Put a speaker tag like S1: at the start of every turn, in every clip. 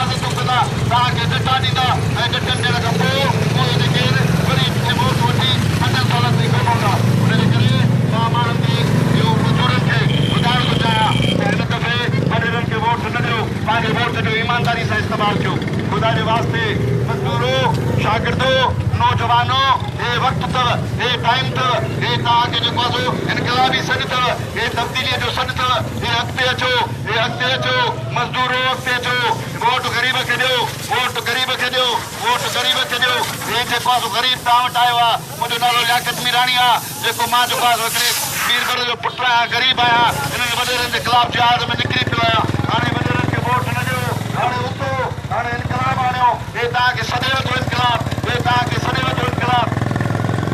S1: हिफ़ाज़त कंदा तव्हांखे डटा ॾींदा ऐं डटनि ॾियण खां पोइ उहे जेके वरी वोट वठी 5 सालनि ताईं घुमंदा हुनजे करे मां माण्हुनि खे इहो मज़दूरनि खे ॿुधाइण थो चाहियां त हिन दफ़े वॾेरनि खे वोट न ॾियो पंहिंजे वोट जो ईमानदारी सां इस्तेमालु कयो ख़ुदा जे वास्ते मज़दूरो शागिर्दो नौजवानो हे वक़्तु अथव हे टाइम अथव हे तव्हांखे जेको आहे सो इनकलाबी सॾु अथव हे तब्दीलीअ जो सॾु अथव हे अॻिते अचो मज़दूरो अॻिते अचो वोट ग़रीब खे ॾियो वोट ग़रीब खे ॾियो वोट ग़रीब खे ॾियो हे जेको आहे सो ग़रीब तव्हां वटि आयो आहे मुंहिंजो नालो लियाकत मीराणी आहे जेको मां जेको आहे सो हिकिड़े मीरगढ़ जो पुटु आहियां ग़रीब आहियां हिननि वॾेरनि जे ख़िलाफ़ जिहाद में निकिरी पियो आहियां हाणे वॾेरनि खे वोट न ॾियो हाणे उथो हाणे इनकलाब आणियो हे तव्हांखे सदैव जो इनकलाब हे तव्हांखे सदैव जो इनकलाब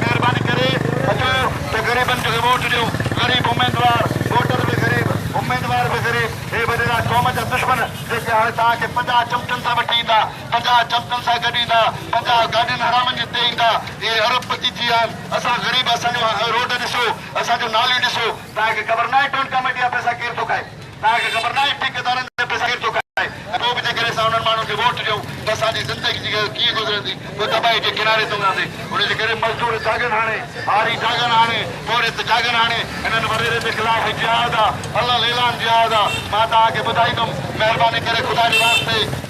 S1: महिरबानी करे अचो त ग़रीबनि खे वोट ॾियो ग़रीब उमेदवार वोटर बि ग़रीब उमेदवार बि ग़रीब हे वॾेरा क़ौम जा दुश्मन जेके हाणे तव्हांखे 50 चमचनि सां वठी ईंदा 50 चमचनि सां गॾु ईंदा 50 गाॾियुनि हरामनि जे ते ईंदा हे अरबपति जी आहिनि असां ग़रीब असांजो रोड ॾिसो असांजो नालियूं ॾिसो तव्हांखे ख़बर न आहे टोन कमेटी जा पैसा केरु थो खाए तव्हांखे ख़बर न आहे ठेकेदारनि जा पैसा केरु थो खाए पोइ बि जेकॾहिं असां उन्हनि माण्हुनि खे वोट ॾियूं त असांजी ज़िंदगी जी कीअं गुज़रंदी पोइ तबाही जे किनारे ते हूंदासीं हुनजे करे मज़दूर जागनि हाणे हारी जागनि हाणे पोरे ते जागनि हाणे हिननि वॾेरे जे ख़िलाफ़ जिहाद आहे अल्लाह ऐलान जिहाद आहे मां तव्हांखे ॿुधाईंदुमि महिरबानी करे ख़ुदा जे वास्ते